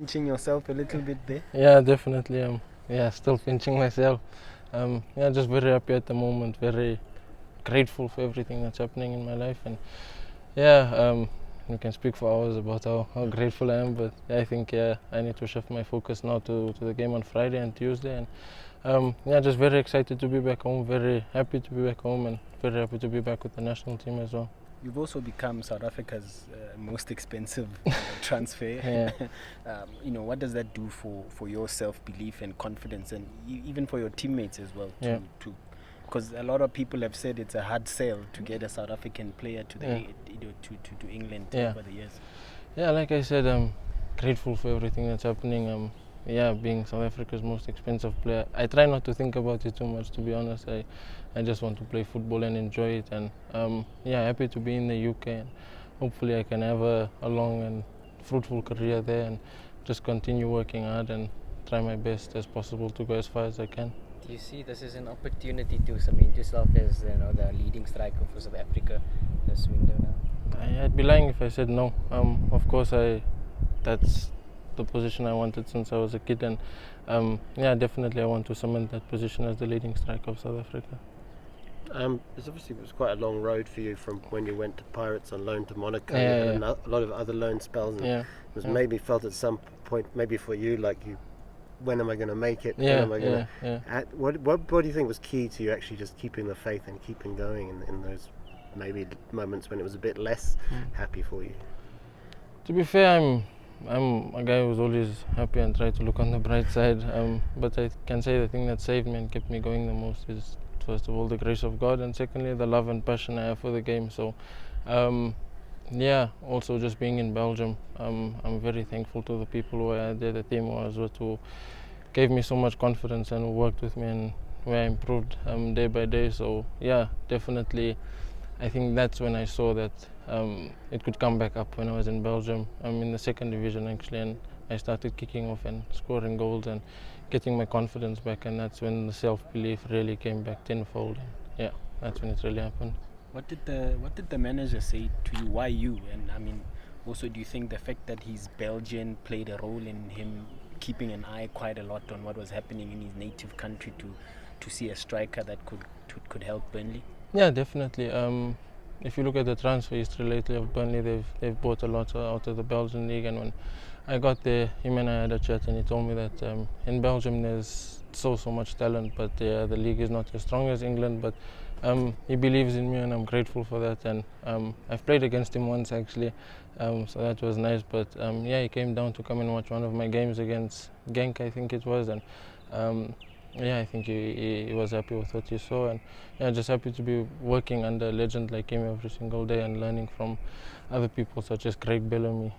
Pinching yourself a little bit there? Yeah, definitely. Still pinching myself. Just very happy at the moment. Very grateful for everything that's happening in my life, and we can speak for hours about how grateful I am. But I think I need to shift my focus now to the game on Friday and Tuesday, and just very excited to be back home. Very happy to be back home, and very happy to be back with the national team as well. You've also become South Africa's most expensive transfer. Yeah. What does that do for your self-belief and confidence, and even for your teammates as well? Because a lot of people have said it's a hard sell to get a South African player to England over the years. Yeah, like I said, I'm grateful for everything that's happening. Being South Africa's most expensive player, I try not to think about it too much, to be honest. I just want to play football and enjoy it, and happy to be in the UK, and hopefully I can have a long and fruitful career there, and just continue working hard and try my best as possible to go as far as I can. Do you see this as an opportunity to cement yourself as the leading striker for South Africa this window now? I'd be lying if I said no. Of course, that's the position I wanted since I was a kid, and definitely I want to cement that position as the leading striker of South Africa. It was quite a long road for you from when you went to Pirates on loan to Monaco, and a lot of other loan spells. And maybe felt at some point, maybe for you, when am I going to make it? What do you think was key to you actually just keeping the faith and keeping going in those maybe moments when it was a bit less happy for you? To be fair, I'm a guy who's always happy and try to look on the bright side. But I can say the thing that saved me and kept me going the most is, first of all, the grace of God, and secondly, the love and passion I have for the game. So, also just being in Belgium, I'm very thankful to the people who I had there, the team who I was with, who gave me so much confidence and who worked with me, and where I improved day by day. So, definitely, I think that's when I saw that it could come back up when I was in Belgium. I'm in the second division actually, and I started kicking off and scoring goals and getting my confidence back, and that's when the self-belief really came back tenfold. And that's when it really happened. What did the manager say to you? Why you? And also, do you think the fact that he's Belgian played a role in him keeping an eye quite a lot on what was happening in his native country to see a striker that could help Burnley? Yeah, definitely. If you look at the transfer history lately of Burnley, they've bought a lot out of the Belgian league, and when I got there, him and I had a chat, and he told me that in Belgium there's so much talent, but the league is not as strong as England. But he believes in me, and I'm grateful for that. And I've played against him once actually, so that was nice. But he came down to come and watch one of my games against Genk, I think it was, and I think he was happy with what he saw, and just happy to be working under a legend like him every single day and learning from other people such as Craig Bellamy,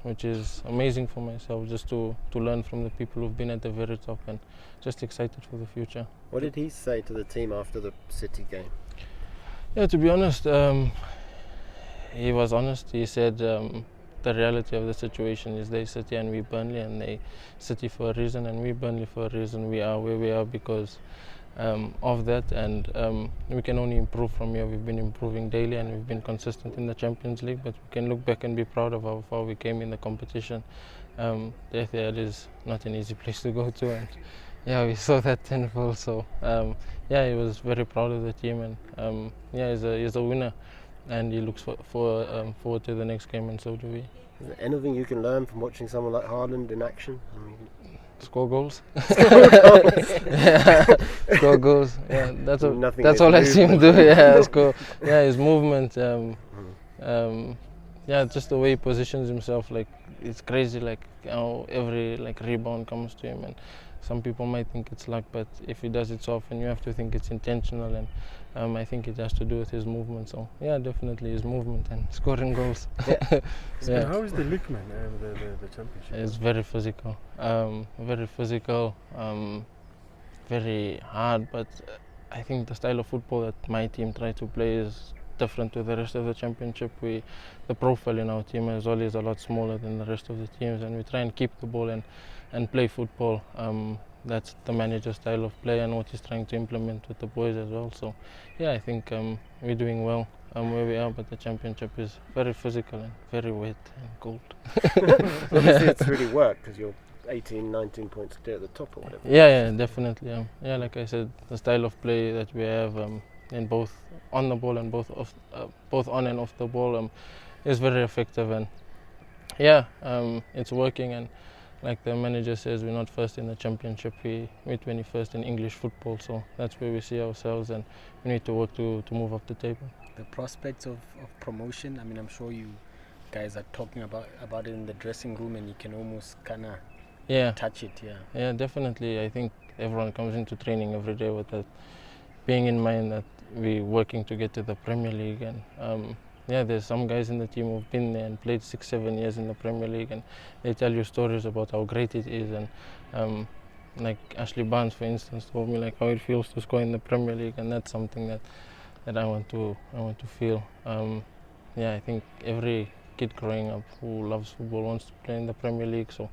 which is amazing for myself, just to learn from the people who've been at the very top, and just excited for the future. What did he say to the team after the City game? Yeah, to be honest, he was honest. He said the reality of the situation is they City and we Burnley, and they City for a reason and we Burnley for a reason. We are where we are because of that, and we can only improve from here. We've been improving daily, and we've been consistent in the Champions League, but we can look back and be proud of how far we came in the competition. The Etihad is not an easy place to go to, and we saw that tenfold. So he was very proud of the team, and he's a winner, and he looks forward to the next game, and so do we. Is there anything you can learn from watching someone like Haaland in action? Score goals. Score goals. Yeah, that's all I see him do. Yeah, score. Yeah, his movement. Just the way he positions himself. It's crazy. Every rebound comes to him, and some people might think it's luck, but if he does it so often, you have to think it's intentional, and I think it has to do with his movement. So definitely his movement and scoring goals. How is the league, man? The championship? It's very physical, very hard. But I think the style of football that my team try to play is different to the rest of the championship. The profile in our team as well is a lot smaller than the rest of the teams, and we try and keep the ball and play football that's the manager's style of play and what he's trying to implement with the boys as well. So yeah, I think we're doing well where we are, but the championship is very physical and very wet and cold. Obviously it's really worked because you're 18, 19 points clear at the top or whatever. Yeah, definitely. Yeah, like I said, the style of play that we have in both on the ball and both on and off the ball is very effective, and yeah, it's working. And like the manager says, we're not first in the championship, we're 21st in English football, so that's where we see ourselves, and we need to work to move up the table. The prospects of promotion, I mean, I'm sure you guys are talking about it in the dressing room, and you can almost kind of touch it. Yeah, definitely. I think everyone comes into training every day with that being in mind, that we're working to get to the Premier League, and there's some guys in the team who've been there and played 6-7 years in the Premier League, and they tell you stories about how great it is. And like Ashley Barnes, for instance, told me like how it feels to score in the Premier League, and that's something that I want to feel. I think every kid growing up who loves football wants to play in the Premier League. So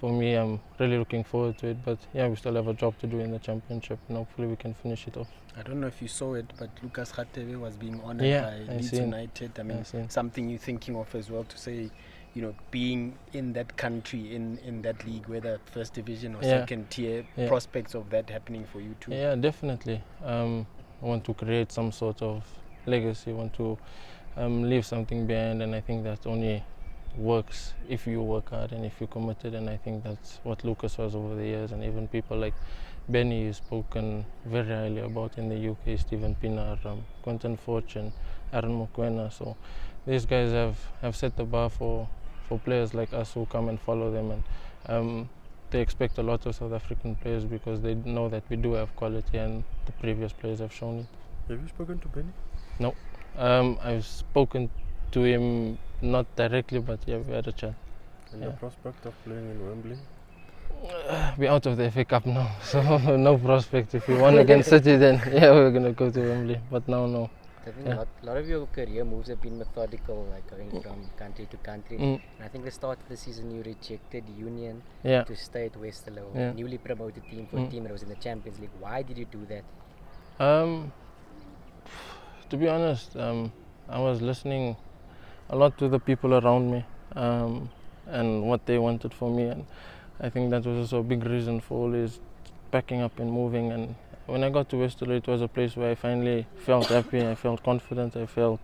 for me, I'm really looking forward to it. But yeah, we still have a job to do in the championship, and hopefully we can finish it off. I don't know if you saw it, but Lucas Radebe was being honoured by Leeds United. I mean, something you're thinking of as well, to say, you know, being in that country, in that league, whether first division or second tier, prospects of that happening for you too. Yeah, definitely. I want to create some sort of legacy, want to leave something behind, and I think that only works if you work hard and if you're committed, and I think that's what Lucas was over the years, and even people like Benny is spoken very highly about in the UK, Stephen Pienaar, Quentin Fortune, Aaron Mokoena. So these guys have set the bar for players like us who come and follow them, and they expect a lot of South African players because they know that we do have quality, and the previous players have shown it. Have you spoken to Benny? No. I've spoken to him, not directly, but yeah, we had a chat. And the prospect of playing in Wembley? We're out of the FA Cup now, so no prospect. If we won against City, then we're going to go to Wembley, but now no. I think a lot of your career moves have been methodical, like going from country to country. And I think the start of the season you rejected Union to stay at Westerlo, newly promoted team for a team that was in the Champions League. Why did you do that? To be honest, I was listening a lot to the people around me and what they wanted for me, and I think that was also a big reason for always packing up and moving. And when I got to Westerlo, it was a place where I finally felt happy, I felt confident, I felt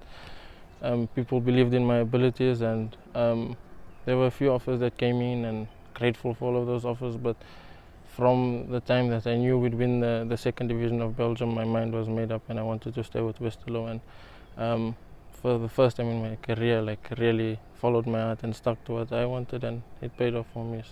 people believed in my abilities, and there were a few offers that came in, and grateful for all of those offers. But from the time that I knew we'd win the second division of Belgium, my mind was made up and I wanted to stay with Westerlo. And for the first time in my career, like really followed my heart and stuck to what I wanted, and it paid off for me. So.